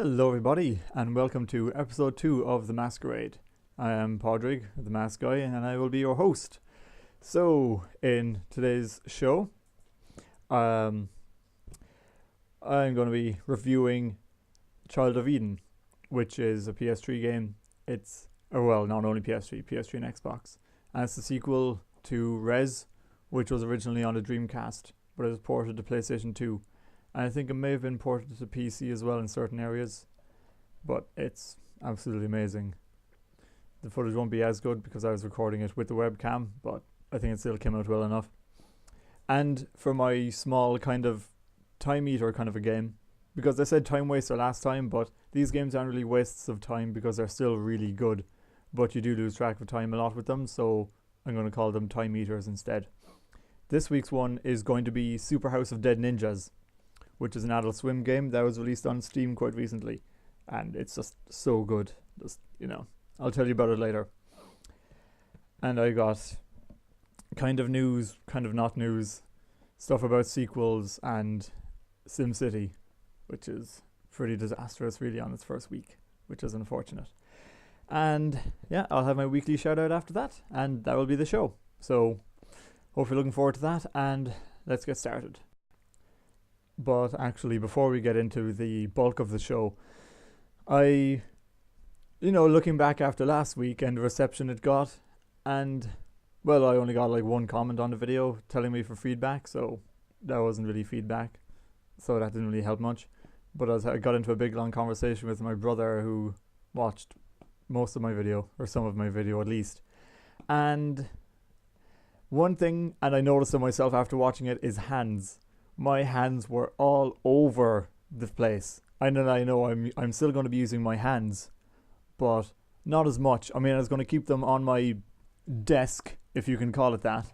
Hello everybody and welcome to episode 2 of the Masquerade. I am Podrig, the mask guy, and I will be your host. So, in today's show, I'm going to be reviewing Child of Eden, which is a PS3 game. Not only PS3 and Xbox. And it's the sequel to Rez, which was originally on the Dreamcast, but it was ported to PlayStation 2. And I think it may have been ported to PC as well in certain areas, but it's absolutely amazing. The footage won't be as good because I was recording it with the webcam, but I think it still came out well enough. And for my small kind of time eater kind of a game, because I said time waster last time, but these games aren't really wastes of time because they're still really good, but you do lose track of time a lot with them, so I'm going to call them time eaters instead. This week's one is going to be Super House of Dead Ninjas, which is an Adult Swim game that was released on Steam quite recently, and it's just so good. I'll tell you about it later. And I got kind of news, kind of not news, stuff about sequels and SimCity, which is pretty disastrous really on its first week, which is unfortunate. And yeah, I'll have my weekly shout out after that, and that will be the show. So hope you're looking forward to that, and let's get started. But actually, before we get into the bulk of the show, looking back after last week and the reception it got, and, well, I only got like one comment on the video telling me for feedback, so that wasn't really feedback, so that didn't really help much. But as I got into a big long conversation with my brother who watched most of my video, or some of my video at least, and one thing, and I noticed it myself after watching it, is hands. My hands were all over the place. I know I'm still going to be using my hands, but not as much. I mean, I was going to keep them on my desk, if you can call it that.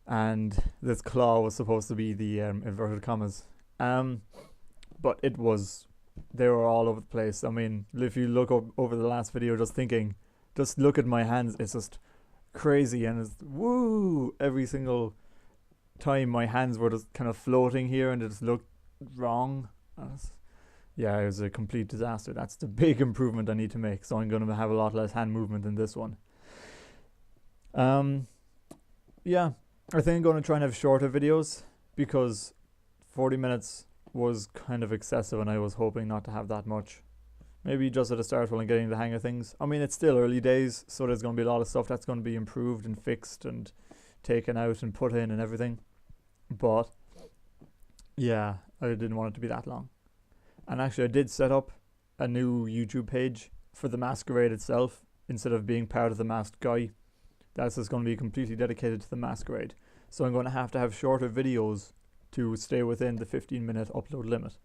And this claw was supposed to be the inverted commas. But they were all over the place. I mean, if you look over the last video, just look at my hands. It's just crazy, and it's woo every single time my hands were just kind of floating here and it just looked wrong. It was a complete disaster. That's the big improvement I need to make, so I'm going to have a lot less hand movement in this one. I think I'm going to try and have shorter videos because 40 minutes was kind of excessive and I was hoping not to have that much. Maybe just at the start while I'm getting the hang of things. I mean, it's still early days, so there's going to be a lot of stuff that's going to be improved and fixed and taken out and put in and everything. But yeah, I didn't want it to be that long. And actually I did set up a new YouTube page for the Masquerade itself instead of being part of the Masked Guy. That's just going to be completely dedicated to the Masquerade. So I'm going to have shorter videos to stay within the 15-minute upload limit.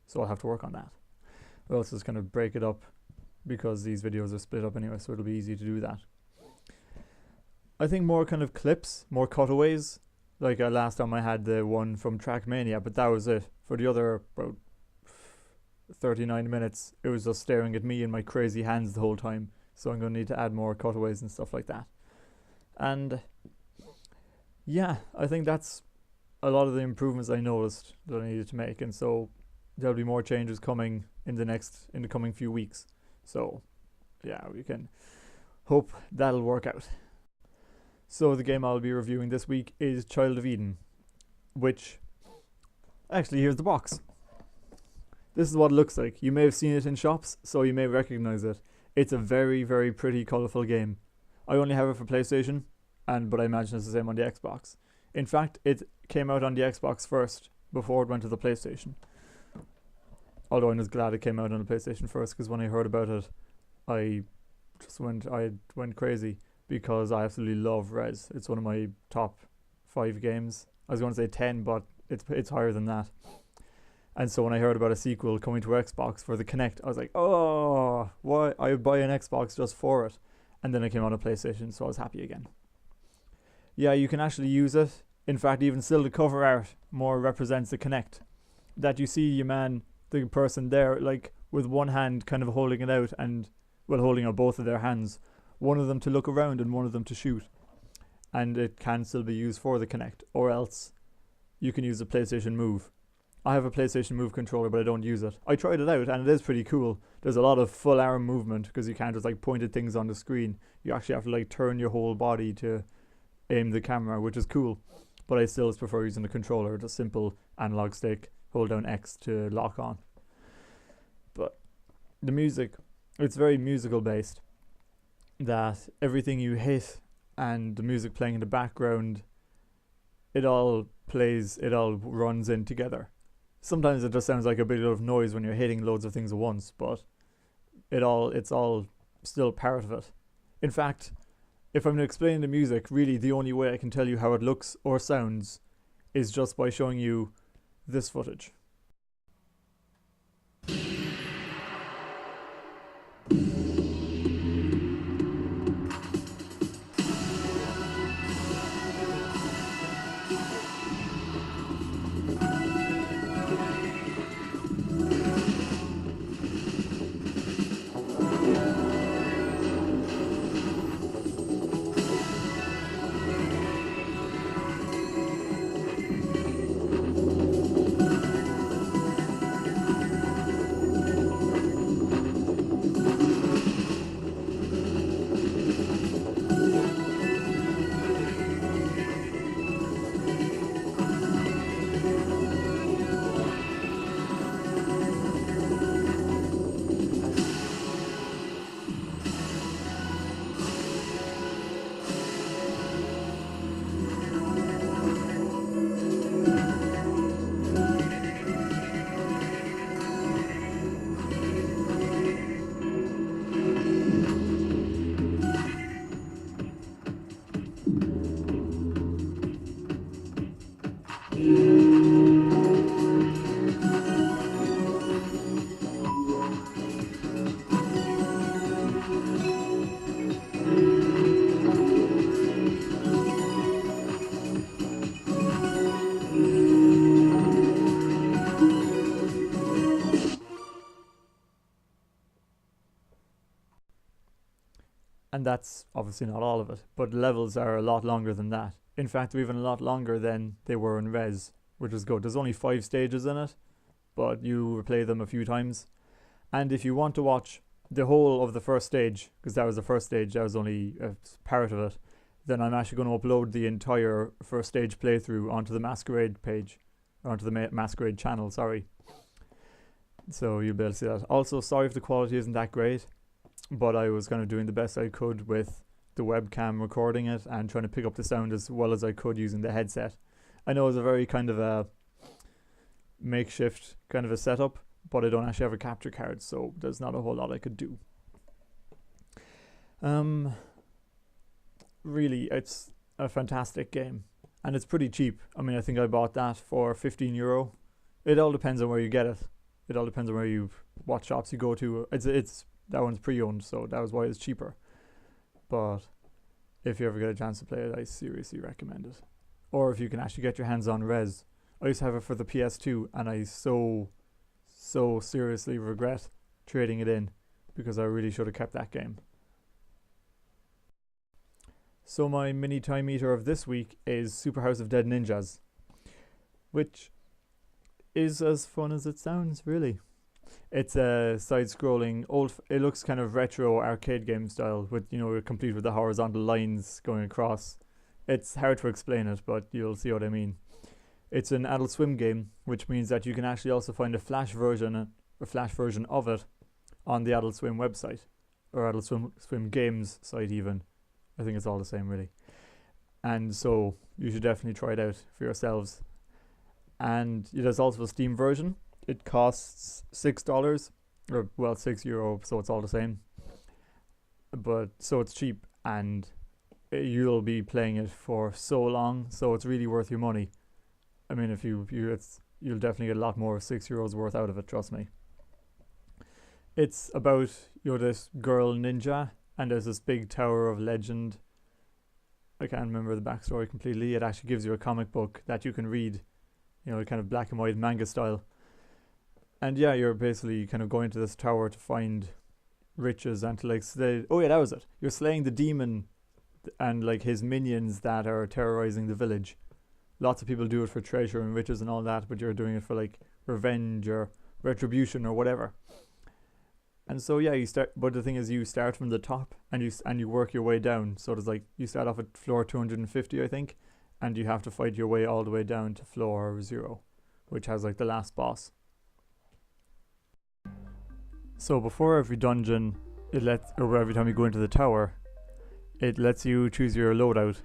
So I'll have to work on that. Or else just kind of break it up because these videos are split up anyway, so it'll be easy to do that. I think more kind of clips, more cutaways. Like last time I had the one from Trackmania, but that was it. For the other about 39 minutes, it was just staring at me and my crazy hands the whole time. So I'm going to need to add more cutaways and stuff like that. And yeah, I think that's a lot of the improvements I noticed that I needed to make. And so there'll be more changes coming in the coming few weeks. So yeah, we can hope that'll work out. So the game I'll be reviewing this week is Child of Eden, which, actually here's the box. This is what it looks like. You may have seen it in shops, so you may recognize it. It's a very, very pretty, colourful game. I only have it for PlayStation, but I imagine it's the same on the Xbox. In fact, it came out on the Xbox first, before it went to the PlayStation. Although I was glad it came out on the PlayStation first, because when I heard about it, I went crazy. Because I absolutely love Rez. It's one of my top 5 games. I was going to say 10, but it's higher than that. And so when I heard about a sequel coming to Xbox for the Kinect, I was like, oh, why? I would buy an Xbox just for it. And then it came on a PlayStation, so I was happy again. Yeah, you can actually use it. In fact, even still the cover art more represents the Kinect. That you see the person there, like with one hand kind of holding it out and, well, holding out both of their hands. One of them to look around and one of them to shoot. And it can still be used for the Kinect, or else you can use the PlayStation Move. I have a PlayStation Move controller, but I don't use it. I tried it out, and it is pretty cool. There's a lot of full arm movement because you can't just like point at things on the screen. You actually have to like turn your whole body to aim the camera, which is cool. But I still prefer using the controller, the simple analog stick, hold down X to lock on. But the music, it's very musical based. That everything you hit and the music playing in the background, it all runs in together. Sometimes it just sounds like a bit of noise when you're hitting loads of things at once, but it's all still part of it. In fact, if I'm explaining the music, really the only way I can tell you how it looks or sounds is just by showing you this footage. And that's obviously not all of it, but levels are a lot longer than that. In fact, they're even a lot longer than they were in Res, which is good. There's only 5 stages in it, but you replay them a few times. And if you want to watch the whole of the first stage, because that was the first stage, that was only a part of it, then I'm actually going to upload the entire first stage playthrough onto the Masquerade page, or onto the Masquerade channel, sorry. So you'll be able to see that. Also, sorry if the quality isn't that great, but I was kind of doing the best I could with the webcam recording it and trying to pick up the sound as well as I could using the headset. I know it's a very kind of a makeshift kind of a setup, but I don't actually have a capture card, so there's not a whole lot I could do. Really, it's a fantastic game, and it's pretty cheap. I mean, I think I bought that for €15. It all depends on where you get it. It all depends on what shops you go to. It's that one's pre-owned, so that was why it's cheaper. But if you ever get a chance to play it, I seriously recommend it. Or if you can actually get your hands on Res. I used to have it for the PS2, and I so seriously regret trading it in, because I really should have kept that game. So my mini time eater of this week is Super House of Dead Ninjas, which is as fun as it sounds, really. It's a side-scrolling it looks kind of retro arcade game style, with complete with the horizontal lines going across. It's hard to explain it, but you'll see what I mean. It's an Adult Swim game, which means that you can actually also find a flash version of it on the Adult Swim website, or Adult Swim Games site even. I think it's all the same, really. And so you should definitely try it out for yourselves. And there's also a Steam version. It costs $6, or well, €6, so it's all the same. But so it's cheap, and you'll be playing it for so long, so it's really worth your money. I mean, if you'll definitely get a lot more €6 worth out of it, trust me. It's about this girl ninja, and there's this big tower of legend. I can't remember the backstory completely. It actually gives you a comic book that you can read, kind of black and white manga style. And yeah, you're basically kind of going to this tower to find riches and to slay. Oh yeah, that was it. You're slaying the demon and his minions that are terrorizing the village. Lots of people do it for treasure and riches and all that, but you're doing it for revenge or retribution or whatever. And so yeah, you start, but the thing is, you start from the top and you work your way down. So there's like, you start off at floor 250, I think, and you have to fight your way all the way down to floor 0, which has like the last boss. So before every dungeon, or every time you go into the tower, it lets you choose your loadout.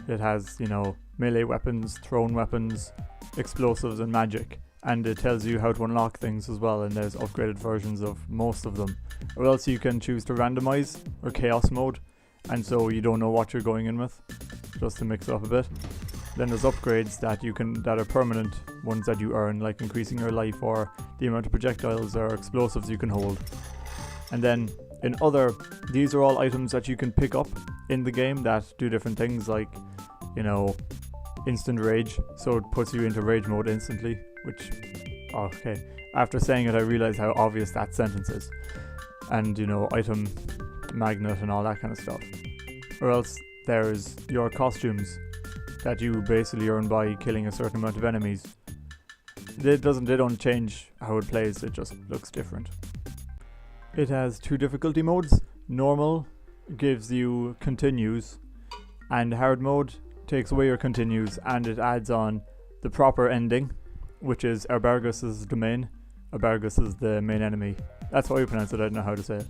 It has, you know, melee weapons, thrown weapons, explosives and magic. And it tells you how to unlock things as well, and there's upgraded versions of most of them. Or else you can choose to randomize or chaos mode, and so you don't know what you're going in with, just to mix it up a bit. Then there's upgrades that are permanent, ones that you earn, like increasing your life or the amount of projectiles or explosives you can hold. And then these are all items that you can pick up in the game that do different things, like, you know, instant rage, so it puts you into rage mode instantly, which, okay, after saying it I realised how obvious that sentence is. And, you know, item magnet and all that kind of stuff. Or else there's your costumes that you basically earn by killing a certain amount of enemies. They don't change how it plays, it just looks different. It has 2 difficulty modes. Normal gives you continues, and hard mode takes away your continues, and it adds on the proper ending, which is Arbargus's domain. Arbargus is the main enemy. That's how you pronounce it, I don't know how to say it.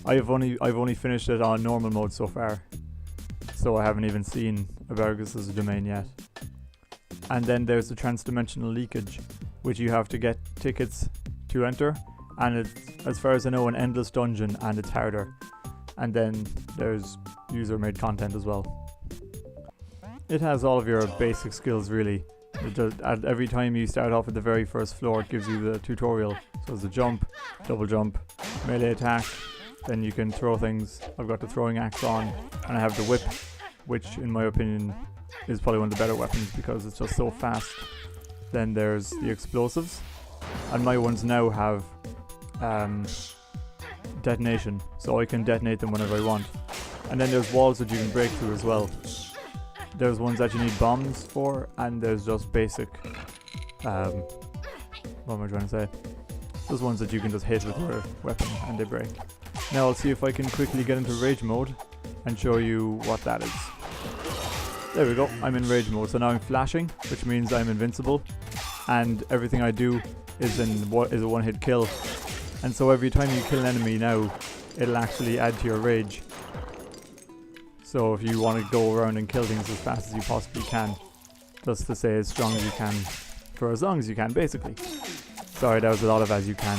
I've only finished it on normal mode so far, so I haven't even seen Arbargus's domain yet. And then there's the transdimensional leakage, which you have to get tickets to enter, and it's, as far as I know, an endless dungeon, and it's harder. And then there's user-made content as well. It has all of your basic skills, really. At every time you start off at the very first floor, it gives you the tutorial. So there's a jump, double jump, melee attack, then you can throw things. I've got the throwing axe on, and I have the whip, which in my opinion is probably one of the better weapons because it's just so fast. Then there's the explosives, and my ones now have detonation, so I can detonate them whenever I want. And then there's walls that you can break through as well. There's ones that you need bombs for, and there's just basic, what am I trying to say? Those ones that you can just hit with your weapon and they break. Now I'll see if I can quickly get into rage mode and show you what that is. There we go, I'm in rage mode. So now I'm flashing, which means I'm invincible, and everything I do is a one-hit kill. And so every time you kill an enemy now, it'll actually add to your rage. So if you want to go around and kill things as fast as you possibly can, just to say as strong as you can, for as long as you can, basically. Sorry, that was a lot of as you can.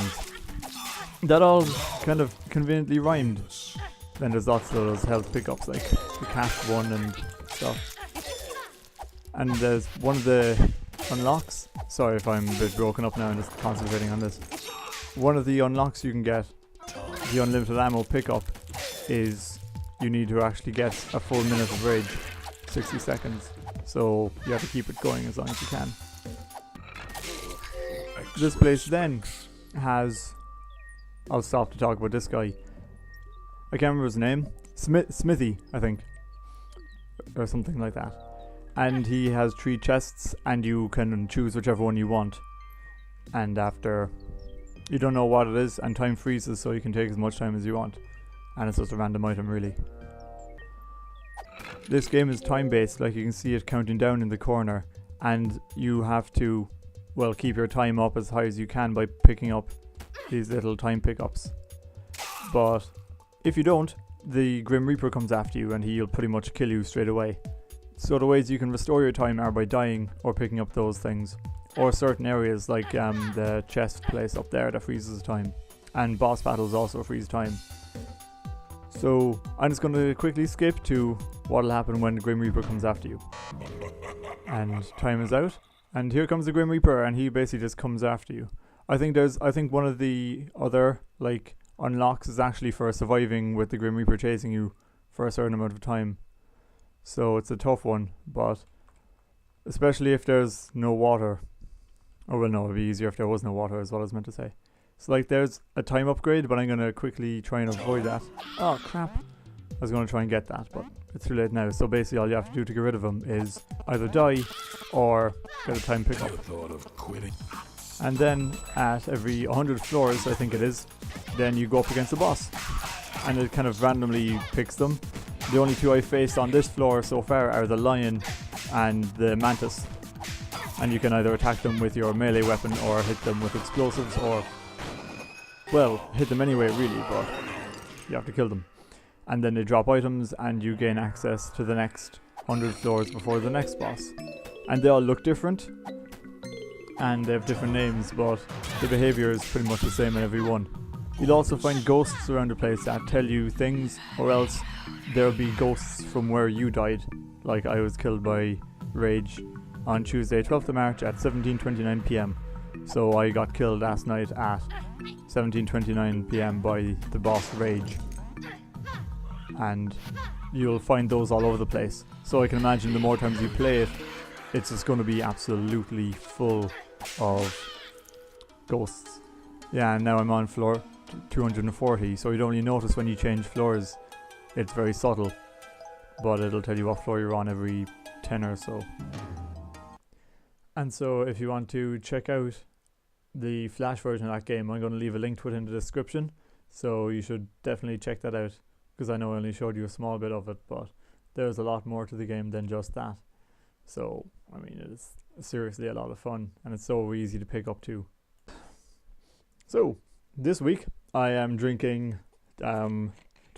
That all kind of conveniently rhymed. Then there's lots of those health pickups, like the cash one and stuff. And there's one of the unlocks. Sorry if I'm a bit broken up now and just concentrating on this. One of the unlocks you can get, the unlimited ammo pickup, is you need to actually get a full minute of rage, 60 seconds. So you have to keep it going as long as you can. This place then has, I'll stop to talk about this guy. I can't remember his name. Smithy, I think. Or something like that. And he has 3 chests, and you can choose whichever one you want. And after, you don't know what it is, and time freezes, so you can take as much time as you want. And it's just a random item, really. This game is time based, like you can see it counting down in the corner, and you have to, well, keep your time up as high as you can by picking up these little time pickups. But if you don't, the Grim Reaper comes after you and he'll pretty much kill you straight away. So the ways you can restore your time are by dying or picking up those things, or certain areas like the chest place up there that freezes time, and boss battles also freeze time. So I'm just going to quickly skip to what'll happen when the Grim Reaper comes after you. And time is out, and here comes the Grim Reaper, and he basically just comes after you. I think one of the other like unlocks is actually for surviving with the Grim Reaper chasing you for a certain amount of time. So it's a tough one, but especially if there's no water. Oh well, no, it'd be easier if there was no water, is what I was meant to say. So like there's a time upgrade, but I'm going to quickly try and avoid that. Oh crap. I was going to try and get that, but it's too late now. So basically all you have to do to get rid of him is either die or get a time pickup. And then at every 100 floors, I think it is, then you go up against the boss. And it kind of randomly picks them. The only two I faced on this floor so far are the lion and the mantis. And you can either attack them with your melee weapon or hit them with explosives or, well, hit them anyway really, but you have to kill them. And then they drop items and you gain access to the next 100 floors before the next boss. And they all look different and they have different names, but the behaviour is pretty much the same in every one. You'll also find ghosts around the place that tell you things, or else there'll be ghosts from where you died. Like I was killed by Rage on Tuesday 12th of March at 17:29 PM. So I got killed last night at 17:29 PM by the boss Rage. And you'll find those all over the place. So I can imagine the more times you play it, it's just going to be absolutely full of ghosts. Yeah, and now I'm on floor 240, so you'd only notice when you change floors. It's very subtle, but it'll tell you what floor you're on every 10 or so. And so if you want to check out the Flash version of that game, I'm going to leave a link to it in the description, so you should definitely check that out, because I know I only showed you a small bit of it, but there's a lot more to the game than just that. So, I mean, it's seriously a lot of fun, and it's so easy to pick up too. So, this week I am drinking, to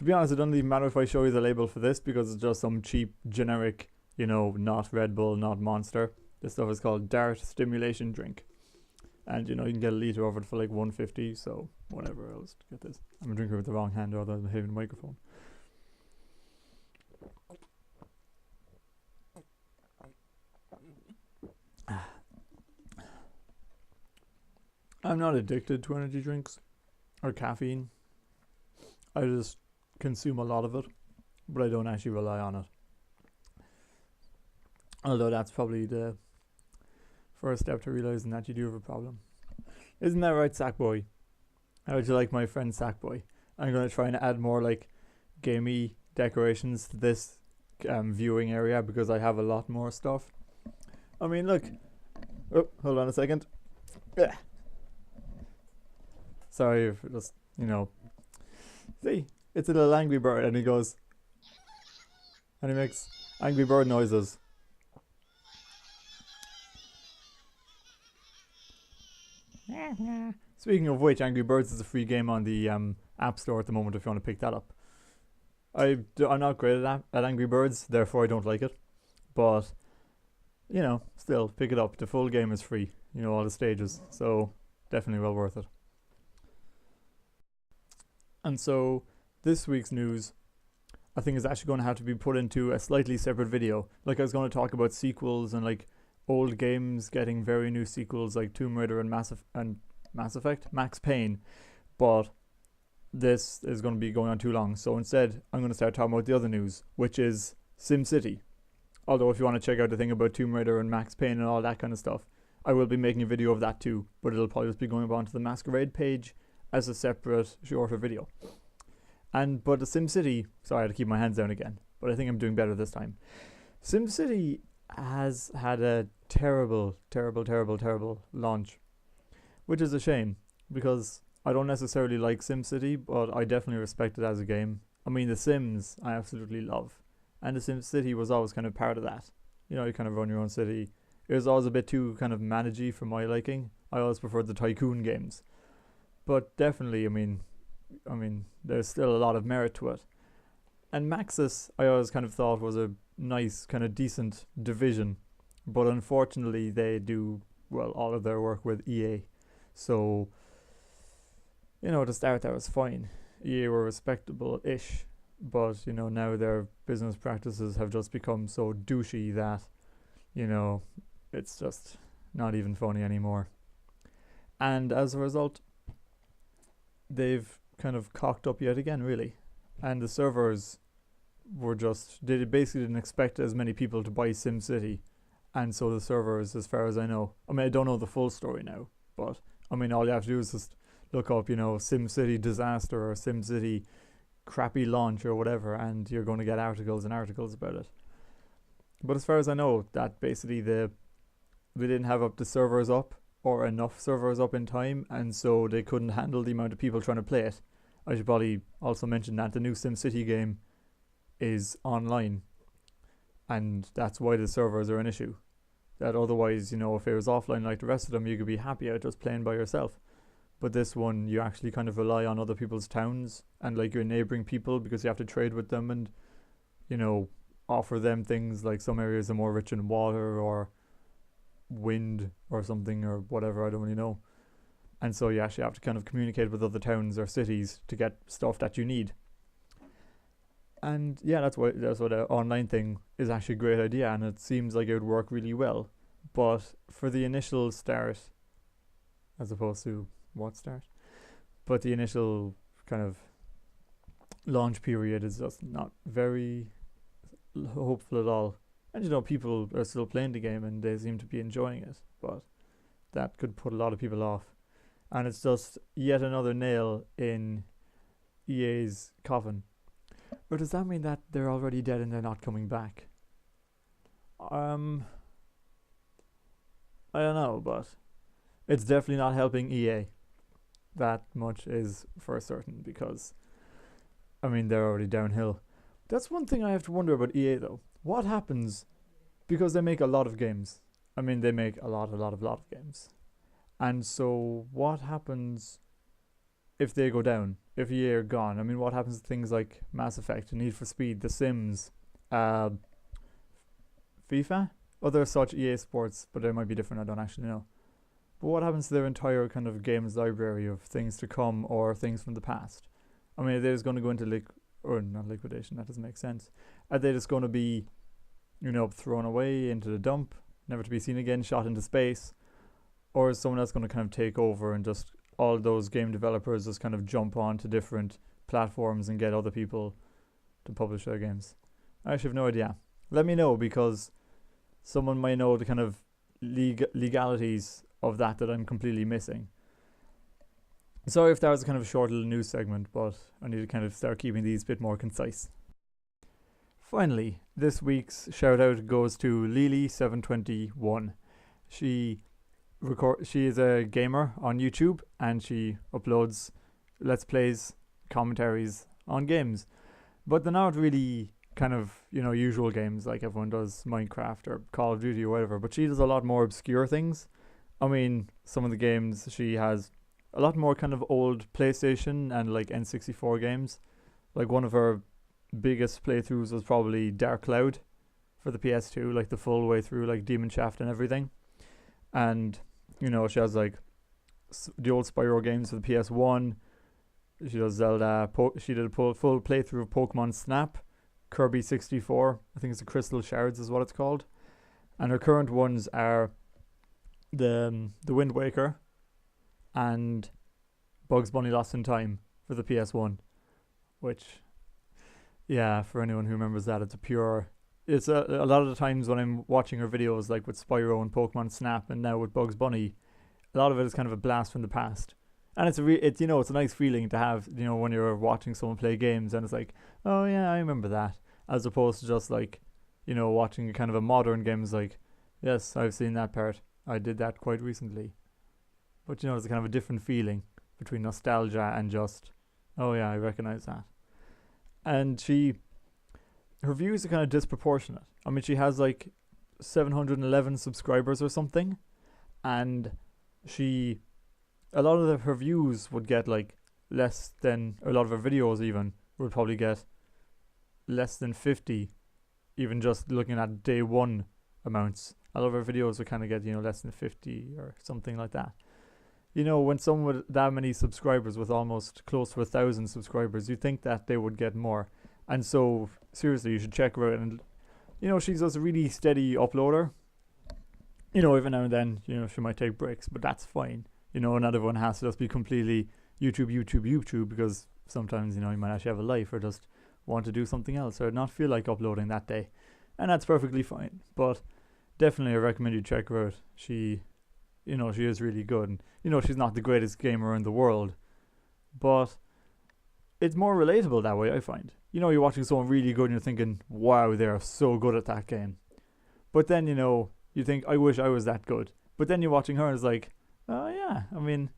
be honest, it doesn't even matter if I show you the label for this, because it's just some cheap, generic, you know, not Red Bull, not Monster. This stuff is called Dart Stimulation Drink. And, you know, you can get a litre of it for like $1.50, so whatever else to get this. I'm drinking with the wrong hand, or otherwise I'm hitting the microphone. I'm not addicted to energy drinks or caffeine. I just consume a lot of it, but I don't actually rely on it. Although that's probably the first step to realizing that you do have a problem. Isn't that right, Sackboy? How would you like my friend Sackboy? I'm going to try and add more like gamey decorations to this viewing area, because I have a lot more stuff. I mean, look. Oh, hold on a second. Yeah. Sorry if just, you know. See, it's a little angry bird, and he goes, and he makes angry bird noises. Speaking of which, Angry Birds is a free game on the App Store at the moment if you want to pick that up. I'm not great at Angry Birds, therefore I don't like it. But, you know, still, pick it up. The full game is free, you know, all the stages. So, definitely well worth it. And so, this week's news, I think, is actually going to have to be put into a slightly separate video. Like, I was going to talk about sequels and, like, old games getting very new sequels, like Tomb Raider and Mass Effect, Max Payne. But this is going to be going on too long. So instead, I'm going to start talking about the other news, which is SimCity. Although if you want to check out the thing about Tomb Raider and Max Payne and all that kind of stuff, I will be making a video of that too. But it'll probably just be going on to the Masquerade page as a separate, shorter video. But the SimCity, sorry, I had to keep my hands down again, but I think I'm doing better this time. SimCity has had a terrible launch, which is a shame, because I don't necessarily like SimCity, but I definitely respect it as a game. I mean, The Sims I absolutely love, and The SimCity was always kind of part of that. You know, you kind of run your own city. It was always a bit too kind of managey for my liking. I always preferred the tycoon games, but definitely, I mean, there's still a lot of merit to it. And Maxis, I always kind of thought was a nice, kind of decent division, but unfortunately they do, well, all of their work with EA. So, you know, to start that was fine. EA were respectable-ish, but, you know, now their business practices have just become so douchey that, you know, it's just not even funny anymore. And as a result, they've kind of cocked up yet again, really. And the servers were just, they basically didn't expect as many people to buy SimCity. And so the servers, as far as I know, I mean, I don't know the full story now, but I mean, all you have to do is just look up, you know, SimCity disaster or SimCity crappy launch or whatever, and you're going to get articles and articles about it. But as far as I know, that basically they didn't have up the servers up, or enough servers up in time, and so they couldn't handle the amount of people trying to play it. I should probably also mention that the new SimCity game is online, and that's why the servers are an issue. That otherwise, if it was offline like the rest of them, you could be happy out just playing by yourself. But this one, you actually kind of rely on other people's towns and like your neighboring people, because you have to trade with them and, offer them things. Like some areas are more rich in water or wind or something or whatever, I don't really know. And so you actually have to kind of communicate with other towns or cities to get stuff that you need. And yeah, that's what the online thing is actually a great idea, and it seems like it would work really well. But for the initial start, as opposed to what start? But the initial kind of launch period is just not very hopeful at all. And people are still playing the game and they seem to be enjoying it, but that could put a lot of people off. And it's just yet another nail in EA's coffin. Or does that mean that they're already dead and they're not coming back? I don't know, but it's definitely not helping EA. That much is for certain, because they're already downhill. That's one thing I have to wonder about EA though. What happens, because they make a lot of games. They make a lot of games. And so what happens if they go down? If EA are gone? What happens to things like Mass Effect, Need for Speed, The Sims, FIFA? Other such EA sports, but they might be different, I don't actually know. But what happens to their entire kind of games library of things to come or things from the past? Are they just going to go into not liquidation, that doesn't make sense. Are they just going to be, thrown away into the dump, never to be seen again, shot into space? Or is someone else going to kind of take over and just all those game developers just kind of jump on to different platforms and get other people to publish their games? I actually have no idea. Let me know, because someone might know the kind of legalities of that I'm completely missing. Sorry if that was kind of a short little news segment, but I need to kind of start keeping these a bit more concise. Finally, this week's shout out goes to Lily721. She is a gamer on YouTube, and she uploads let's plays, commentaries on games. But they're not really kind of, usual games like everyone does, Minecraft or Call of Duty or whatever, but she does a lot more obscure things. Some of the games she has a lot more kind of old PlayStation and like N64 games. Like one of her biggest playthroughs was probably Dark Cloud for the PS2, like the full way through, like Demon Shaft and everything. And she has like the old Spyro games for the PS1. She does Zelda. She did a full playthrough of Pokemon Snap, Kirby 64. I think it's the Crystal Shards is what it's called. And her current ones are the Wind Waker and Bugs Bunny Lost in Time for the PS1, which, yeah, for anyone who remembers that, it's a lot of the times when I'm watching her videos, like with Spyro and Pokemon Snap and now with Bugs Bunny, a lot of it is kind of a blast from the past. And it's a nice feeling to have, when you're watching someone play games and it's like, oh yeah, I remember that, as opposed to just like, watching kind of a modern game is like, yes, I've seen that part. I did that quite recently. But it's a kind of a different feeling between nostalgia and just, oh yeah, I recognize that. And her views are kind of disproportionate. She has like 711 subscribers or something, and a lot of her views would get like less than, or a lot of her videos even would probably get less than 50, even just looking at day one amounts. A lot of her videos would kind of get, less than 50 or something like that. When someone with that many subscribers, with almost close to 1,000 subscribers, you'd think that they would get more. And so, seriously, you should check her out. And, she's just a really steady uploader. Every now and then, she might take breaks, but that's fine. Not everyone has to just be completely YouTube, because sometimes, you might actually have a life or just want to do something else or not feel like uploading that day. And that's perfectly fine. But definitely I recommend you check her out. She is really good. And, she's not the greatest gamer in the world, but it's more relatable that way, I find. You're watching someone really good and you're thinking, wow, they're so good at that game. But then, you think, I wish I was that good. But then you're watching her and it's like, yeah, I mean,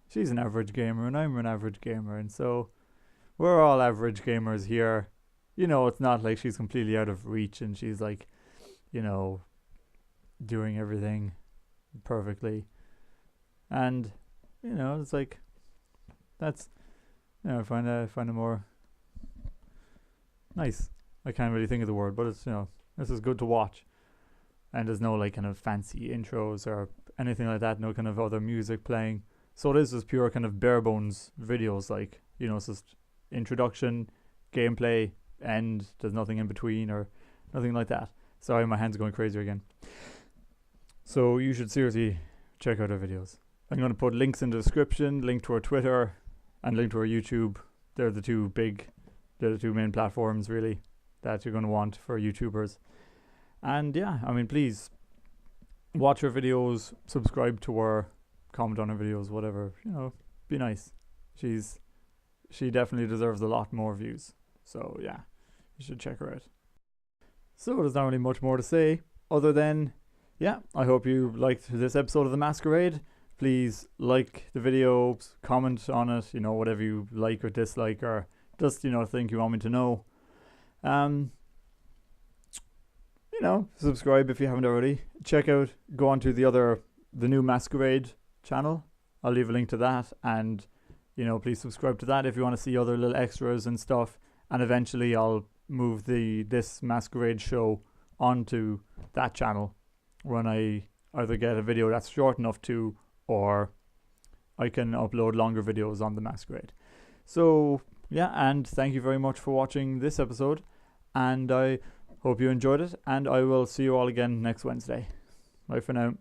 she's an average gamer and I'm an average gamer, and so we're all average gamers here. You know, it's not like she's completely out of reach and she's like, you know, doing everything perfectly. And, you know, it's like, that's, you know, I find a more nice. I can't really think of the word, but it's, you know, this is good to watch. And there's no like kind of fancy intros or anything like that, no kind of other music playing. So this is pure kind of bare bones videos, like, you know, it's just introduction, gameplay, end, there's nothing in between or nothing like that. Sorry, my hand's going crazy again. So you should seriously check out our videos. I'm going to put links in the description, link to our Twitter and link to our YouTube. They're the two main platforms really that you're going to want for YouTubers. And yeah, I mean, please watch our videos, subscribe to her, comment on her videos, whatever, you know, be nice. She definitely deserves a lot more views. So yeah, you should check her out. So there's not really much more to say other than, yeah, I hope you liked this episode of the Masquerade. Please like the video, comment on it, you know, whatever you like or dislike, or just, you know, think you want me to know. You know, subscribe if you haven't already. Go on to the new Masquerade channel. I'll leave a link to that, and, you know, please subscribe to that if you want to see other little extras and stuff. And eventually I'll move this Masquerade show onto that channel when I either get a video that's short enough to, or I can upload longer videos on the Masquerade. So yeah, and thank you very much for watching this episode, and I hope you enjoyed it, and I will see you all again next Wednesday. Bye for now.